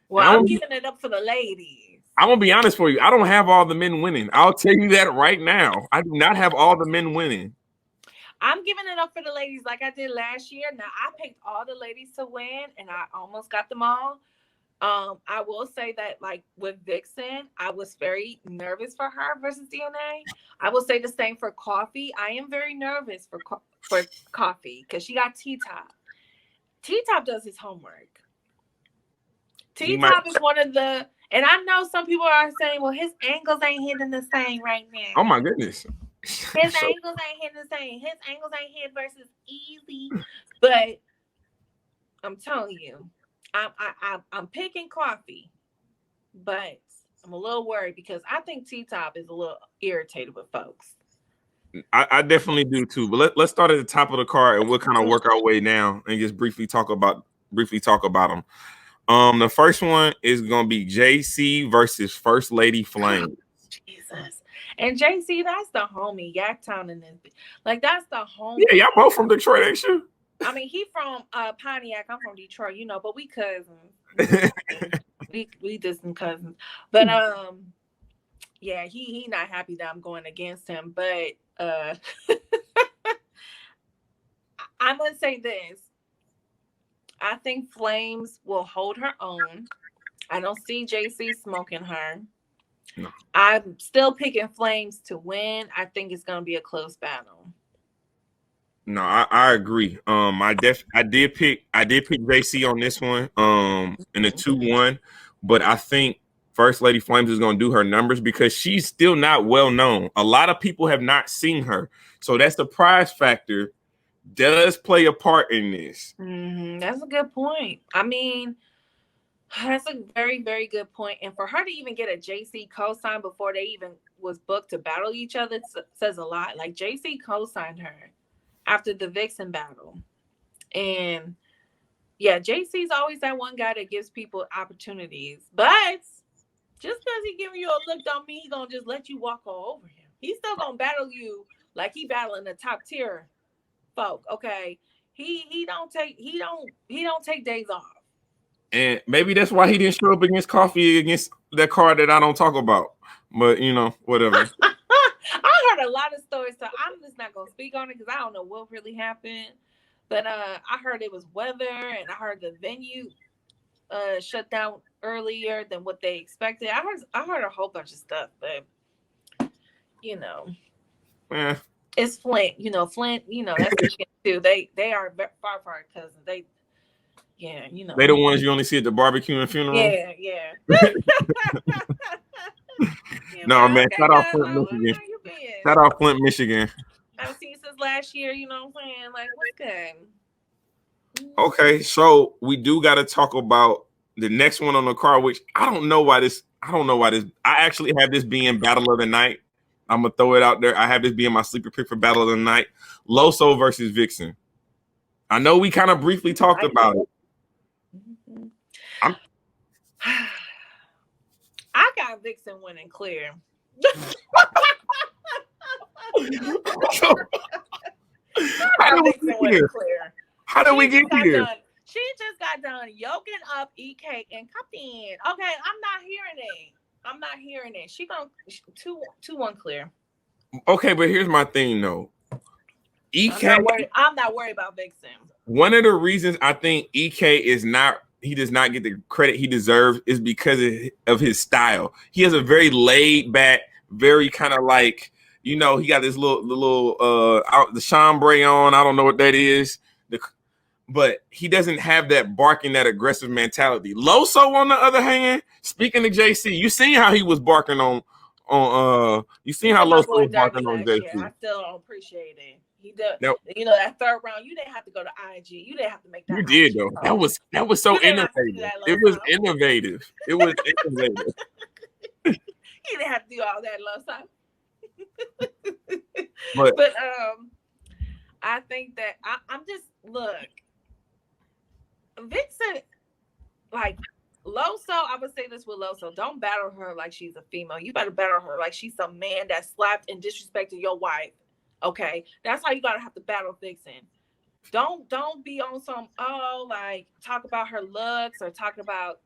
Well, I'm giving it up for the ladies. I'm gonna be honest for you. I don't have all the men winning. I'll tell you that right now. I do not have all the men winning. I'm giving it up for the ladies like I did last year. Now I picked all the ladies to win, and I almost got them all. I will say that, like with Vixen, I was very nervous for her versus DNA. I will say the same for Coffee. I am very nervous for Coffee because she got T Top. T Top does his homework. T Top is one of the, and I know some people are saying, well, his angles ain't hitting the same right now. Oh my goodness. His angles ain't hitting the same. His angles ain't hit versus Easy. But I'm telling you, I'm picking Coffee, but I'm a little worried because I think T-Top is a little irritated with folks. I definitely do too. But let's start at the top of the card and we'll kind of work our way down and just briefly talk about them. The first one is gonna be JC versus First Lady Flame. Jesus. And JC, that's the homie. Yaktown in this, like that's the homie. Yeah, y'all both from Detroit, ain't you? I mean, he from Pontiac. I'm from Detroit, but we cousins. we distant cousins. But yeah, he not happy that I'm going against him. But I'm gonna say this. I think Flames will hold her own. I don't see JC smoking her. No. I'm still picking Flames to win. I think it's gonna be a close battle. No, I agree. I did pick JC on this one. In a 2-1, but I think First Lady Flames is gonna do her numbers because she's still not well known. A lot of people have not seen her, so that's the prize factor. Does play a part in this. That's a good point. I mean, that's a very, very good point. And for her to even get a JC co-sign before they even was booked to battle each other says a lot. Like JC co-signed her after the Vixen battle. And yeah, JC's always that one guy that gives people opportunities. But just because he giving you a look don't mean he gonna just let you walk all over him. He's still gonna battle you like he battling the top tier folk. Okay. He don't take days off. And maybe that's why he didn't show up against Coffee against that card that I don't talk about. But whatever. I heard a lot of stories, so I'm just not gonna speak on it because I don't know what really happened. But I heard it was weather, and I heard the venue shut down earlier than what they expected. I heard a whole bunch of stuff, but it's Flint. Flint. That's Michigan too. They are far cousins. They the ones you only see at the barbecue and funeral. Yeah. No, man. Shout out Flint, Michigan. Shout out Flint, Michigan. I haven't seen you since last year. You know what I'm saying? Like, what's good? Okay, so we do got to talk about the next one on the card, which I don't know why this. I actually have this being Battle of the Night. I'm gonna throw it out there. I have this being my sleeper pick for Battle of the Night. Loso versus Vixen. I know we kind of briefly talked about it. I got Vixen winning clear. How did we get here? She just got done yoking up EK and Captain. Okay, I'm not hearing it. She gonna 2-1 clear. Okay, but here's my thing though. EK, I'm not worried about Vixen. One of the reasons I think EK he does not get the credit he deserves is because of his style. He has a very laid back, very kind of like, he got this little the chambray on. I don't know what that is. But he doesn't have that barking, that aggressive mentality. Loso, on the other hand, speaking of JC, you seen how he was barking on you seen how Loso was barking on JC. I still don't appreciate it. He does. Nope. That third round, you didn't have to go to IG. You didn't have to make that. You did though. That was so innovative. It was innovative. It was innovative. You didn't have to do all that, Loso. But I think that I'm just look. Vixen, like Loso, I would say this with Loso. Don't battle her like she's a female. You better battle her like she's some man that slapped and disrespected your wife. Okay, that's how you gotta have to battle Vixen. Don't be on some like talk about her looks or talk about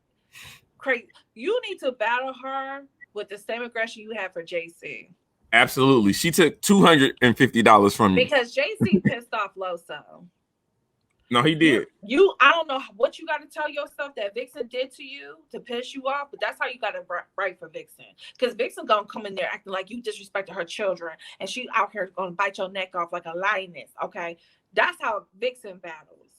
Crazy. You need to battle her with the same aggression you had for JC. Absolutely. She took $250 from me. Because JC pissed off Loso. No, he did. I don't know what you got to tell yourself that Vixen did to you to piss you off, but that's how you got to write for Vixen. Because Vixen gonna come in there acting like you disrespected her children, and she out here gonna bite your neck off like a lioness. Okay, that's how Vixen battles.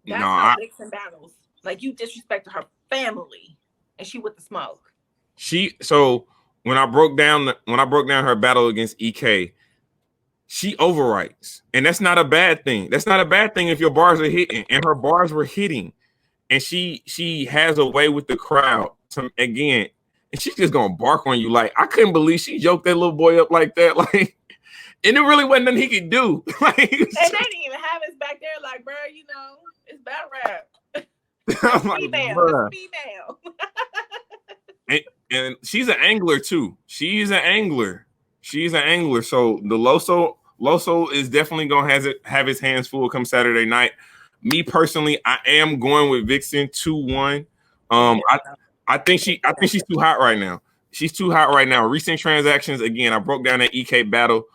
That's how Vixen battles. Like you disrespected her family, and she with the smoke. So when I broke down her battle against EK, she overwrites, and that's not a bad thing. That's not a bad thing if your bars are hitting, and her bars were hitting, and she has a way with the crowd. Again, and she's just gonna bark on you. Like, I couldn't believe she joked that little boy up like that. Like, and it really wasn't nothing he could do. Like, and they didn't even have us back there. Like, bro, you know, it's battle rap. Female. and she's an angler too. She's an angler. So the Loso is definitely gonna have his hands full come Saturday night. Me personally, I am going with Vixen 2-1. I think she's too hot right now. She's too hot right now. Recent transactions, again, I broke down that EK battle.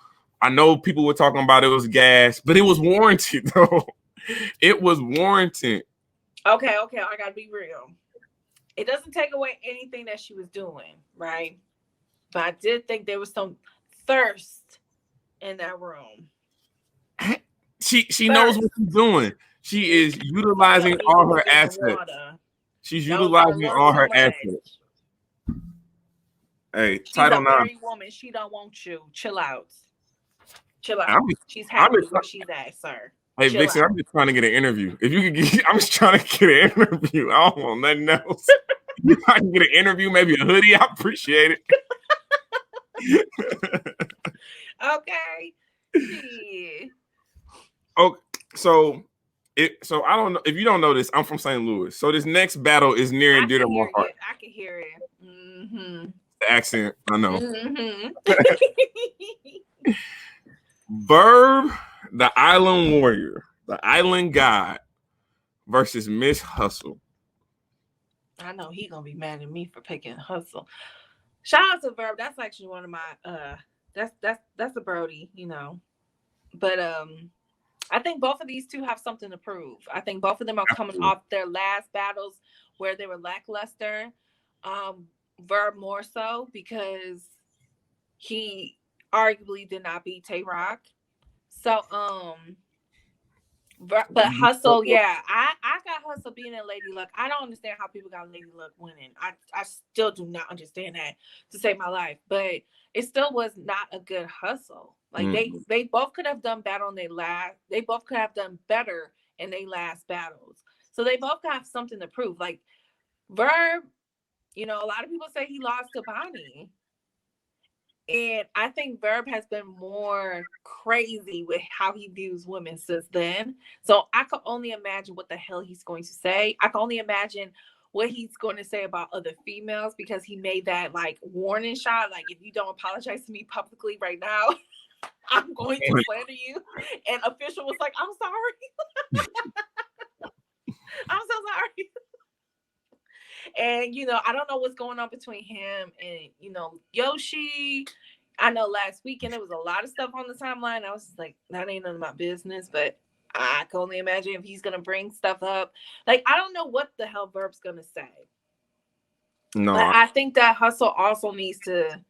I know people were talking about it was gas, but it was warranted though. It was warranted. Okay, I gotta be real. It doesn't take away anything that she was doing, right? But I did think there was some thirst in that room. She knows what she's doing. She is utilizing all her assets. She's utilizing all her assets. Hey, she's a married woman. She don't want you. Chill out. She's happy where she's at, sir. Hey, Vixen, I'm just trying to get an interview. If you could I'm just trying to get an interview. I don't want nothing else. If I can get an interview, maybe a hoodie, I appreciate it. Okay. Yeah. Okay, so I don't know if you don't know this. I'm from St. Louis, so this next battle is near and dear to my heart. I can hear it. Mm-hmm. The accent, I know. Mm-hmm. Verb, the Island Warrior, the Island God, versus Miss Hustle. I know he gonna be mad at me for picking Hustle. Shout out to Verb. That's actually one of my that's a Brody, you know. But I think both of these two have something to prove. I think both of them are coming off their last battles where they were lackluster. Verb more so because he arguably did not beat Tay Rock. So but Hustle, yeah, I got Hustle being in Lady Luck. I don't understand how people got Lady Luck winning. I still do not understand that, to save my life. But it still was not a good Hustle. Like they both could have done better they both could have done better in their last battles. So they both have something to prove. Like Verb, you know, a lot of people say he lost to Bonnie. And I think Verb has been more crazy with how he views women since then. So I could only imagine what the hell he's going to say. I can only imagine what he's going to say about other females, because he made that like warning shot. Like, if you don't apologize to me publicly right now, I'm going to slander you. And Official was like, I'm sorry. I'm so sorry. And, you know, I don't know what's going on between him and, you know, Yoshi. I know last weekend there was a lot of stuff on the timeline. I was just like, that ain't none of my business. But I can only imagine if he's going to bring stuff up. Like, I don't know what the hell Verb's going to say. No. But I think that Hustle also needs to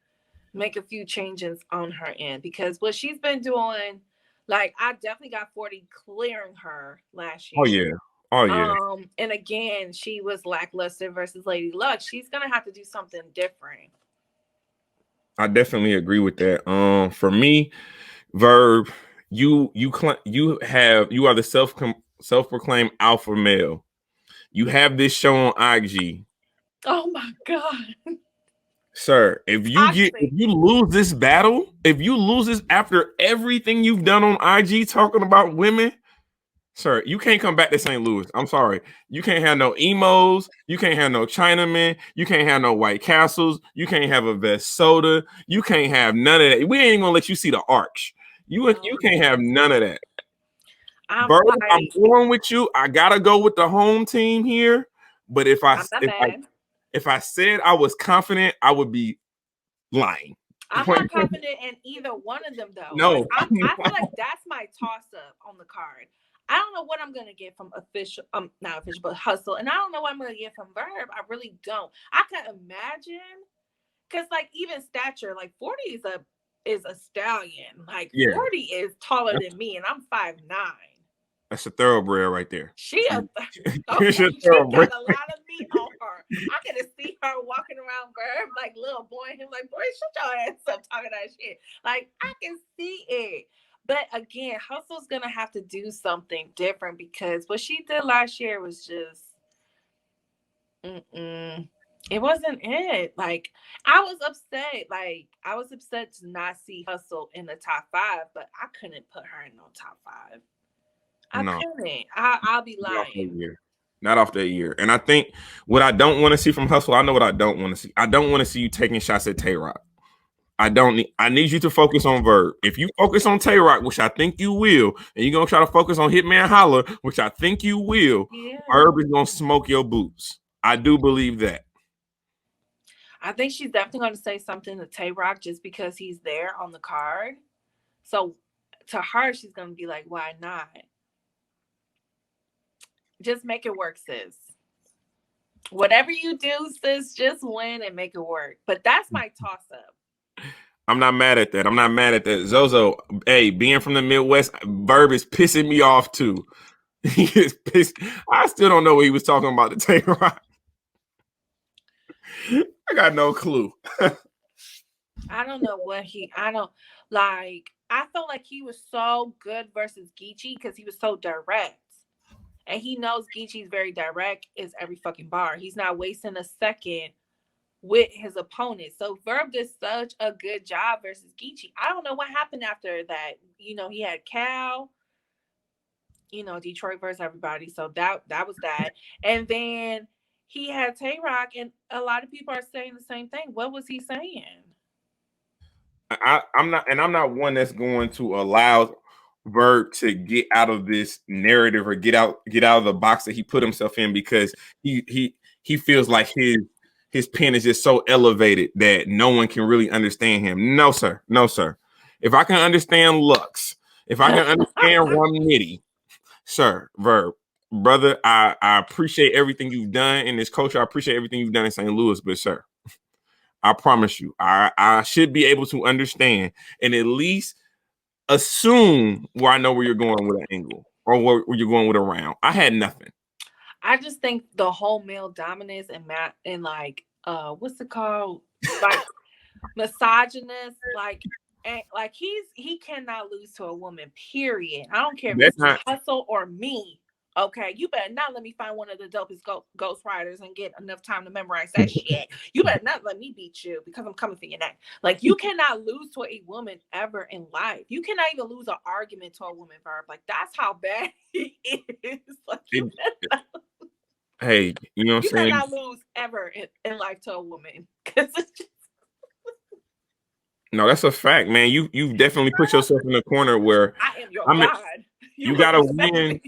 make a few changes on her end. Because what she's been doing, like, I definitely got 40 clearing her last year. Oh, yeah. Oh, yeah. And again, she was lackluster versus Lady Luck. She's gonna have to do something different. I definitely agree with that. For me, Verb, you are the self-proclaimed alpha male. You have this show on IG. Oh my God. Sir, if you lose this battle, if you lose this after everything you've done on IG talking about women, sir, you can't come back to St. Louis. I'm sorry. You can't have no emos. You can't have no Chinamen. You can't have no White Castles. You can't have a Vest Soda. You can't have none of that. We ain't gonna let you see the arch. You can't have none of that. I'm going with you. I gotta go with the home team here. But if I I'm not mad. if I said I was confident, I would be lying. I'm not confident in either one of them though. Like No, I feel like that's my toss up on the card. I don't know what I'm gonna get from official, not official, but hustle, and I don't know what I'm gonna get from Verb. I really don't. I can imagine, cause like even stature, like 40 is a stallion. Like yeah, 40 is taller than me, and I'm 5'9". that's a thoroughbred right there. She a It's a okay. She thoroughbred. got a lot of meat on her. I could have see her walking around Verb like little boy, and him like, boy, shut your ass up talking that shit. Like I can see it. But again, Hustle's gonna have to do something different because what she did last year was just, it wasn't it. Like I was upset. Like I was upset to not see Hustle in the top 5, but I couldn't put her in no top 5. I No, couldn't. I'll be not off that lying. year. Not off that year. And I think what I don't want to see from Hustle, I know what I don't want to see. I don't want to see you taking shots at Tay Rock. I need you to focus on Verb. If you focus on Tay Rock, which I think you will, and you're gonna try to focus on Hitman Holler, which I think you will, Yeah. Verb is gonna smoke your boots. I do believe that. I think she's definitely going to say something to Tay Rock just because he's there on the card. So to her, she's going to be like, why not? Just make it work, sis. Whatever you do, sis, just win and make it work. But that's my toss up. I'm not mad at that. I'm not mad at that. Zozo, hey, being from the Midwest, Verb is pissing me off too. He is pissed. I still don't know what he was talking about to Tay Rock. I got no clue. I don't know what I don't like. I felt like he was so good versus Geechee because he was so direct. And he knows Geechee's very direct is every fucking bar. He's not wasting a second with his opponent. So Verb did such a good job versus Geechee. I don't know what happened after that. He had Cal, Detroit versus everybody. So that was that. And then he had Tay Rock, and a lot of people are saying the same thing. What was he saying? I'm not one that's going to allow Verb to get out of this narrative or get out of the box that he put himself in because he feels like his pen is just so elevated that no one can really understand him. No, sir. No, sir. If I can understand Lux, if I can understand Rum Nitty, sir, Verb, brother, I appreciate everything you've done in this culture. I appreciate everything you've done in St. Louis, but sir, I promise you, I should be able to understand and at least assume where I know where you're going with an angle or where you're going with a round. I had nothing. I just think the whole male dominance and like what's it called? Like misogynist, and like he cannot lose to a woman, period. I don't care if That's it's not. Hustle or me. Okay, you better not let me find one of the dopest ghost riders and get enough time to memorize that shit. You better not let me beat you because I'm coming for your neck. Like you cannot lose to a woman ever in life. You cannot even lose an argument to a woman, Verb. Like that's how bad he is. Like Hey, you know what you I'm saying? cannot lose ever in life to a woman because it's just. No, that's a fact, man. You've definitely put yourself in a corner where I am your I mean God. You you must gotta respect win. me.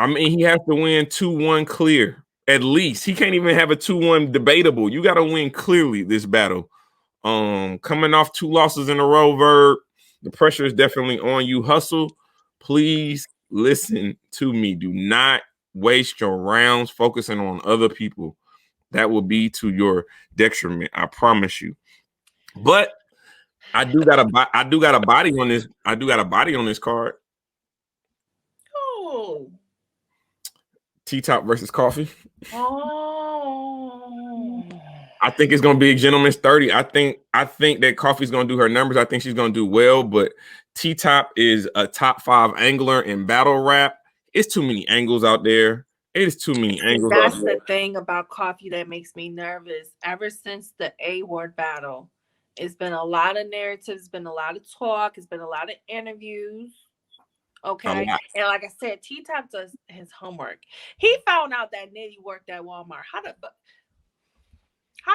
I mean, he has to win 2-1 clear. At least. He can't even have a 2-1 debatable. You gotta win clearly this battle. Coming off 2 losses in a row, Verb, the pressure is definitely on you. Hustle, please listen to me. Do not waste your rounds focusing on other people. That will be to your detriment. I promise you. But I do got a body on this. I do got a body on this card. Oh. T-Top versus Coffee. Oh. I think it's gonna be a gentleman's 30. I think that Coffee's gonna do her numbers. I think she's gonna do well, but T-Top is a top 5 angler in battle rap. It's too many angles out there. It is too many And angles out that's there. the thing about Coffee that makes me nervous. Ever since the A-word battle, it's been a lot of narratives, been a lot of talk, it's been a lot of interviews. Okay. And like I said, T-Top does his homework. He found out that Nitty worked at Walmart. How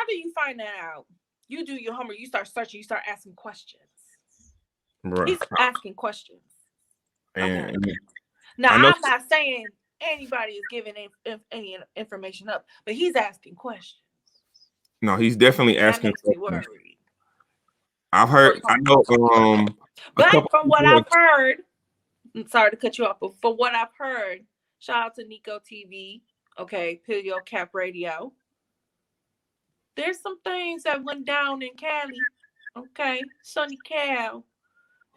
do you find that out? You do your homework, you start searching, you start asking questions. Bruh. He's asking questions. Okay. And Now I know I'm not saying anybody is giving any information up, but he's asking questions. No, he's definitely That asking makes me questions. worried. I know a But couple from what people I've heard, I'm sorry to cut you off, but from what I've heard, shout out to Nico TV, okay, Pilio Cap Radio. There's some things that went down in Cali, okay, Sunny Cal,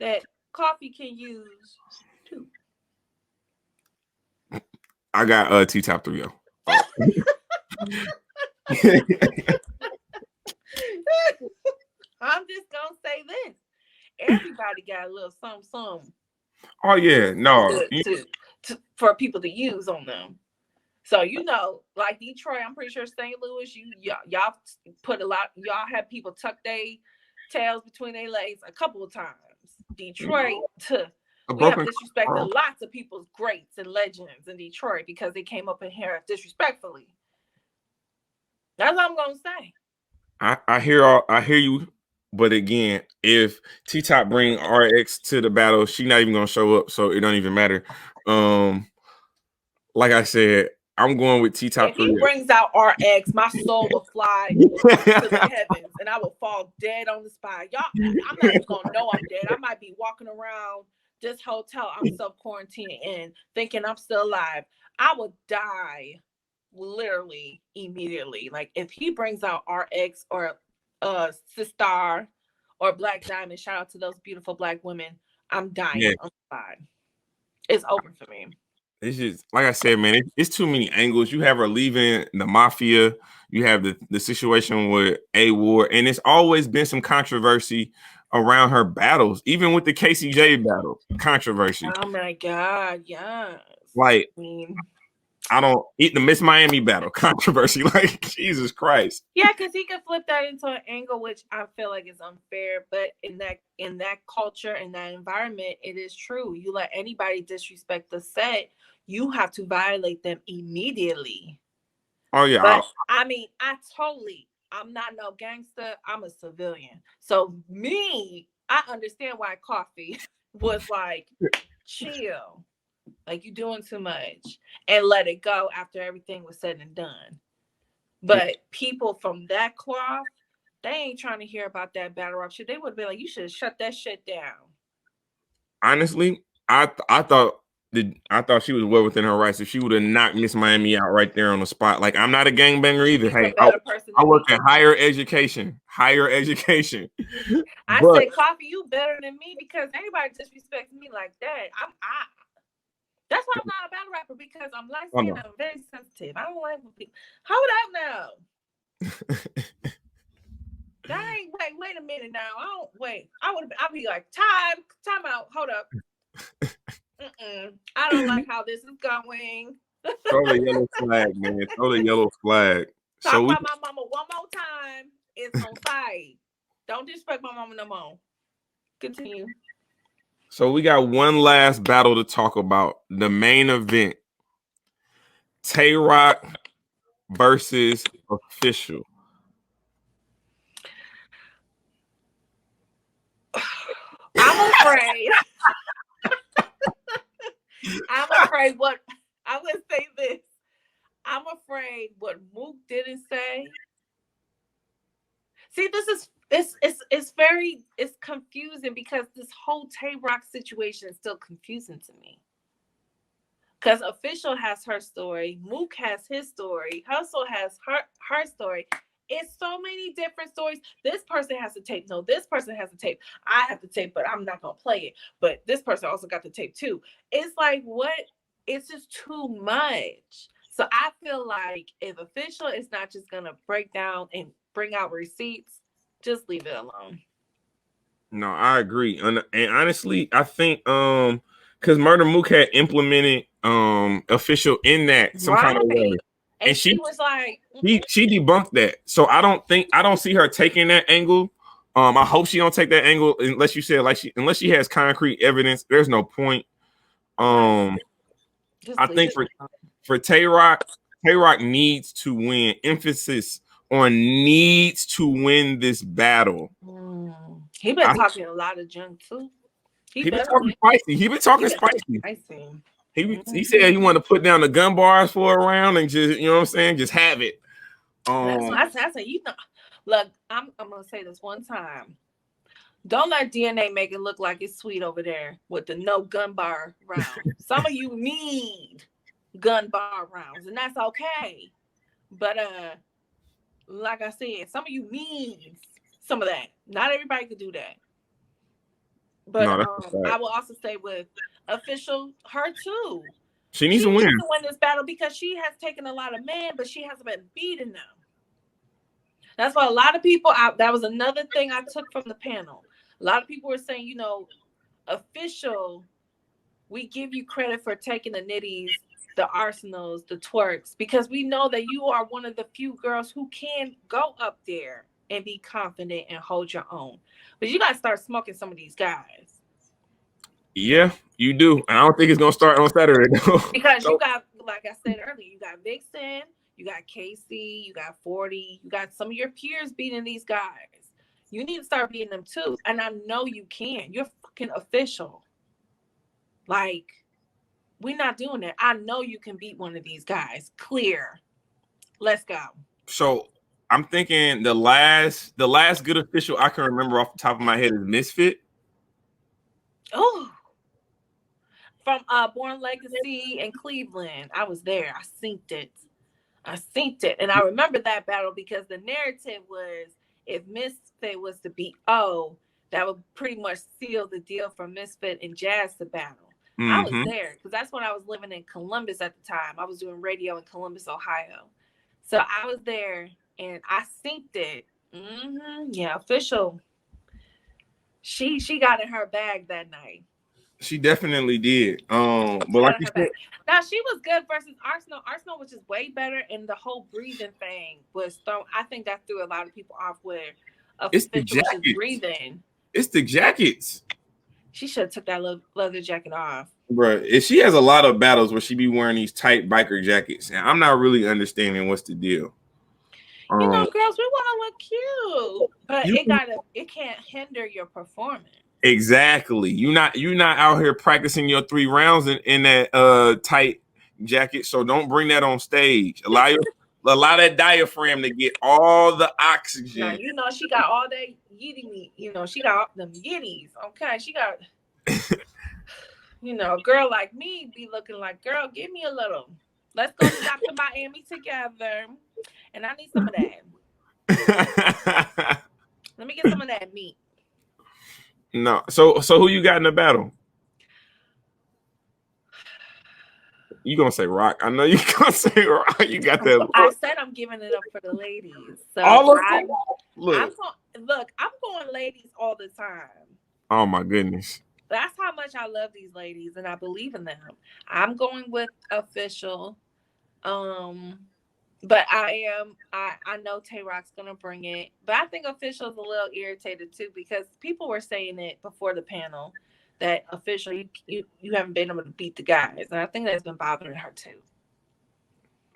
that coffee can use too. I got T-Top 3-0. I'm just gonna say this. Everybody got a little something Oh yeah, no. for people to use on them. So like Detroit, I'm pretty sure St. Louis, y'all put a lot. Y'all have people tuck their tails between their legs a couple of times. Detroit, we have disrespected lots of people's greats and legends in Detroit because they came up in here disrespectfully. That's what I'm gonna say. I hear you, but again, if T-Top bring RX to the battle, she not even gonna show up, so it don't even matter. Like I said, I'm going with T-Top. If he brings out RX, my soul will fly to the heavens and I will fall dead on the spot. Y'all, I'm not even gonna know I'm dead. I might be walking around this hotel I'm self-quarantining in thinking I'm still alive. I would die literally immediately. Like if he brings out RX or Sistar or Black Diamond, shout out to those beautiful Black women, I'm dying on the spot. It's over for me. It's just like I said, man. It's too many angles. You have her leaving the mafia. You have the situation with A Ward, and it's always been some controversy around her battles, even with the KCJ battle. Controversy. Oh my God, yes. Like I don't eat the Miss Miami battle. Controversy. Like Jesus Christ. Yeah, because he could flip that into an angle, which I feel like is unfair. But in that culture, in that environment, it is true. You let anybody disrespect the set, you have to violate them immediately. Oh yeah. But I'm not no gangster. I'm a civilian. So I understand why Coffee was like, chill. Like you doing too much and let it go after everything was said and done. But people from that cloth, they ain't trying to hear about that battle rap shit. They would be like, you should shut that shit down. Honestly, I thought she was well within her rights if she would have knocked Miss Miami out right there on the spot. Like I'm not a gangbanger either. Hey, I work in higher education. Higher education. I say, Coffee, you better than me because anybody disrespects me like that. That's why I'm not a battle rapper because I'm light skinned and I'm very sensitive. I don't like people. Hold up now. Dang, wait a minute now. I'll be like, time out. Hold up. I don't like how this is going. Throw the yellow flag, man. Throw the yellow flag. Talk about my mama one more time. It's on site. Don't disrespect my mama no more. Continue. So we got one last battle to talk about. The main event. Tay Rock versus Official. I'm afraid. What I would say this. I'm afraid what Mook didn't say. See, this is it's confusing because this whole Tay Rock situation is still confusing to me. Because Official has her story, Mook has his story, Hustle has her story. It's so many different stories. This person has the tape. No, this person has the tape. I have the tape, but I'm not gonna play it. But this person also got the tape too. It's like what? It's just too much. So I feel like if Official is not just gonna break down and bring out receipts, just leave it alone. No, I agree. And honestly, I think because Murder Mook had implemented Official in that some kind of way. And she was like, she debunked that. So I don't see her taking that angle. I hope she don't take that angle unless you said unless she has concrete evidence. There's no point. I think for Tay Rock needs to win. Emphasis on needs to win this battle. He been talking a lot of junk too. He been talking spicy. He been talking spicy. I see. He said he wanted to put down the gun bars for a round and just, you know what I'm saying, just have it. That's what I said. You know, look, I'm gonna say this one time. Don't let DNA make it look like it's sweet over there with the no gun bar round. Some of you need gun bar rounds, and that's okay. But like I said, some of you need some of that. Not everybody could do that. But I will also say with Official, her too. She needs to win this battle because she has taken a lot of men, but she hasn't been beating them. That's why a lot of people, that was another thing I took from the panel. A lot of people were saying, you know, Official, we give you credit for taking the nitties, the arsenals, the twerks, because we know that you are one of the few girls who can go up there and be confident and hold your own. But you got to start smoking some of these guys. Yeah, you do. I don't think it's going to start on Saturday, though. Because you got, like I said earlier, you got Vixen, you got Casey, you got 40, you got some of your peers beating these guys. You need to start beating them too. And I know you can. You're fucking Official. Like, we're not doing that. I know you can beat one of these guys. Clear. Let's go. So I'm thinking the last good Official I can remember off the top of my head is Misfit. Oh. From Born Legacy in Cleveland. I was there. I synced it. And I remember that battle because the narrative was if Misfit was to beat O, that would pretty much seal the deal for Misfit and Jazz to battle. Mm-hmm. I was there because that's when I was living in Columbus at the time. I was doing radio in Columbus, Ohio. So I was there and I synced it. Mm-hmm. Yeah, Official. She got in her bag that night. She definitely did. But like you said, now she was good versus Arsenal. Arsenal was just way better, and the whole breathing thing was thrown. I think that threw a lot of people off. Where it's the jackets. Breathing. It's the jackets. She should have took that leather jacket off. Bro, she has a lot of battles where she be wearing these tight biker jackets, and I'm not really understanding what's the deal. You know, girls, we want to look cute, but it can't hinder your performance. Exactly. You're not out here practicing your 3 rounds in that tight jacket. So don't bring that on stage. Allow that diaphragm to get all the oxygen. Now, you know, she got all that yitty meat. You know, she got them yitties. Okay. She got, you know, a girl like me be looking like, girl, give me a little. Let's go stop to Miami together. And I need some of that. Let me get some of that meat. No. So who you got in the battle? You gonna say Rock? I know you gonna say Rock. You got that. I said I'm giving it up for the ladies. So I'm going ladies all the time. Oh my goodness. That's how much I love these ladies and I believe in them. I'm going with Official. But I know Tay Rock's gonna bring it, but I think Official's a little irritated too because people were saying it before the panel that Official you haven't been able to beat the guys, and I think that's been bothering her too.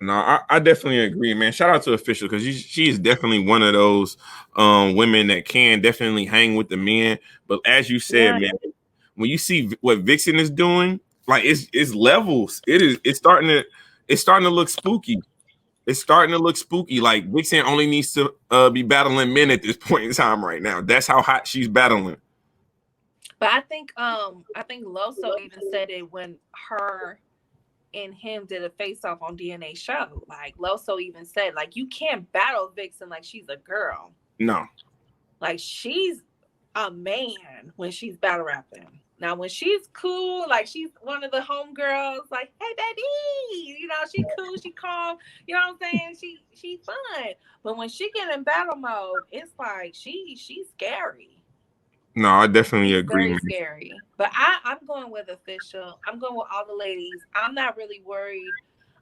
No, I definitely agree, man. Shout out to Official because she is definitely one of those women that can definitely hang with the men. But as you said, man, when you see what Vixen is doing, like it's levels. It's starting to look spooky. It's starting to look spooky. Like Vixen only needs to be battling men at this point in time right now. That's how hot she's battling. But I think Loso even said it when her and him did a face-off on DNA show. Like Loso even said, like, you can't battle Vixen like she's a girl. No. Like she's a man when she's battle rapping. Now, when she's cool, like she's one of the homegirls, like, hey, baby, you know, she cool, she calm, you know what I'm saying? She fun. But when she get in battle mode, it's like she's scary. No, I definitely agree. Very scary. But I'm going with Official. I'm going with all the ladies. I'm not really worried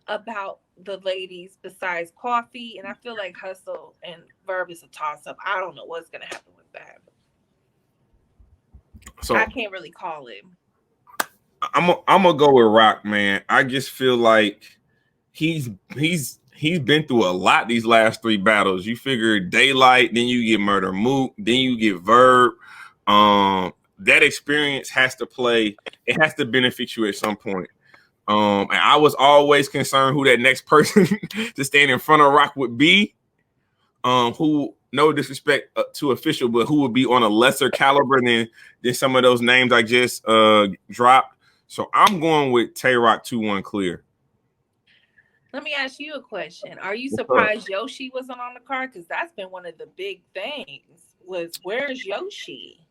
about the ladies besides Coffee, and I feel like Hustle and Verb is a toss-up. I don't know what's going to happen with that. So I can't really call it. I'm gonna go with Rock, man. I just feel like he's been through a lot these last 3 battles. You figure Daylight, then you get Murder Mook, then you get Verb. That experience has to play. It has to benefit you at some point. And I was always concerned who that next person to stand in front of Rock would be. Who, no disrespect to official, but who would be on a lesser caliber than some of those names I just dropped. So I'm going with Tay Rock 2-1 clear. Let me ask you a question. Are you surprised Yoshi wasn't on the card? Because that's been one of the big things. Where's Yoshi?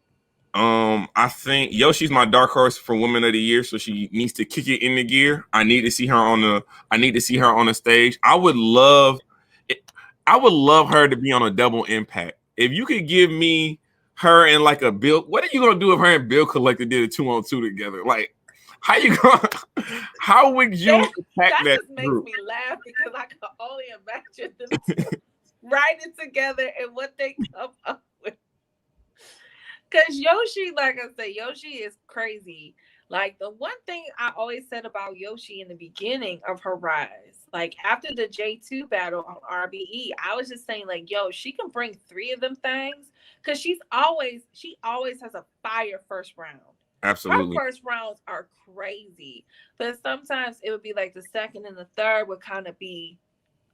I think Yoshi's my dark horse for Woman of the Year, so she needs to kick it into gear. I need to see her on the stage. I would love her to be on a double impact. If you could give me her and like a Bill, what are you gonna do if her and Bill Collector did a 2-on-2 together? Like, how would you attack that? That just makes me laugh because I can only imagine them writing together and what they come up with. Because Yoshi, like I said, Yoshi is crazy. Like, the one thing I always said about Yoshi in the beginning of her rise, like after the J2 battle on RBE, I was just saying, like, yo, she can bring 3 of them things because she always has a fire first round. Absolutely. Her first rounds are crazy. But sometimes it would be like the second and the third would kind of be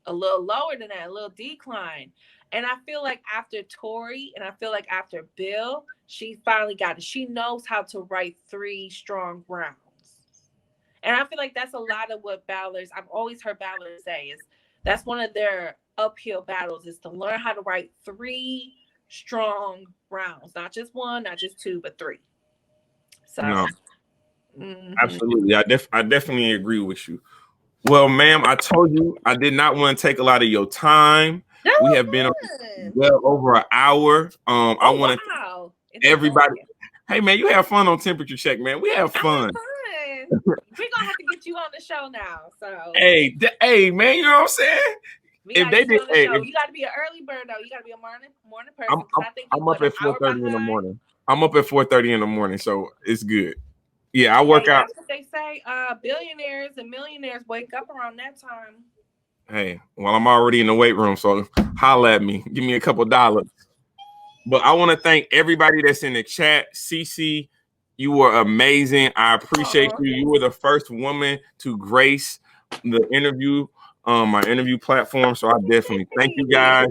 a little lower than that, a little decline. And I feel like after Tori and I feel like after Bill, she finally got it. She knows how to write 3 strong rounds. And I feel like that's a lot of what battlers, I've always heard battlers say, is that's one of their uphill battles, is to learn how to write 3 strong rounds. Not just 1, not just 2, but 3. So no. Absolutely. I definitely agree with you. Well, ma'am, I told you I did not want to take a lot of your time. We have been well over an hour. I want to everybody. Hey, man, you have fun on Temperature Check, man. We have fun. We're gonna have to get you on the show now. So hey, man, you know what I'm saying? If they did, you got to be an early bird though. You got to be a morning person. I'm up at 4:30 in the morning. I'm up at 4:30 in the morning, so it's good. Yeah, I work out. That's what they say. Billionaires and millionaires wake up around that time. Hey, well, I'm already in the weight room, so holla at me. Give me a couple dollars. But I want to thank everybody that's in the chat. Cece, you were amazing. I appreciate you. You were the first woman to grace the interview, my interview platform. So I definitely thank you guys.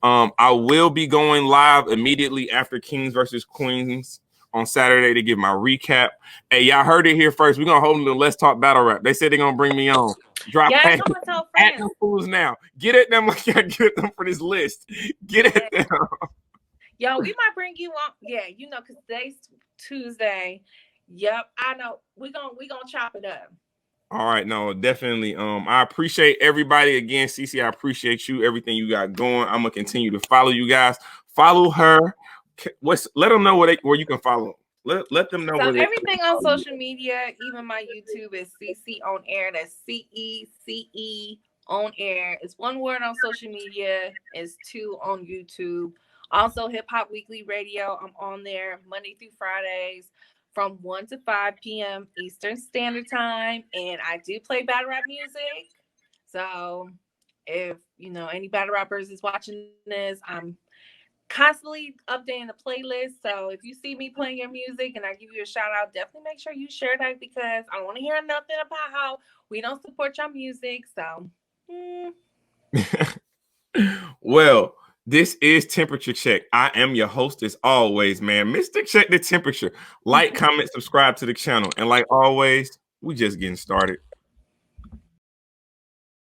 I will be going live immediately after Kings versus Queens on Saturday to give my recap. Hey, y'all heard it here first. We're gonna hold them to Let's Talk Battle Rap. They said they're gonna bring me on. Drop at them fools now. Get at them like I get at them for this list. Get at them. Yo, we might bring you on. Yeah, you know, because today's Tuesday. Yep, I know. We gonna chop it up. All right, no, definitely. I appreciate everybody again, Cece. I appreciate you, everything you got going. I'm gonna continue to follow you guys. Follow her. Let them know where you can follow. Let them know. So everything on social media, even my YouTube, is Cece on Air. That's CECE on Air. It's one word on social media. It's 2 on YouTube. Also, Hip Hop Weekly Radio. I'm on there Monday through Fridays from 1 to 5 p.m. Eastern Standard Time. And I do play battle rap music. So if, any battle rappers is watching this, I'm constantly updating the playlist. So if you see me playing your music and I give you a shout out, definitely make sure you share that because I don't want to hear nothing about how we don't support your music. So, Well, this is Temperature Check. I am your host as always, man. Mr. Check the Temperature. Like, comment, subscribe to the channel. And like always, we just getting started.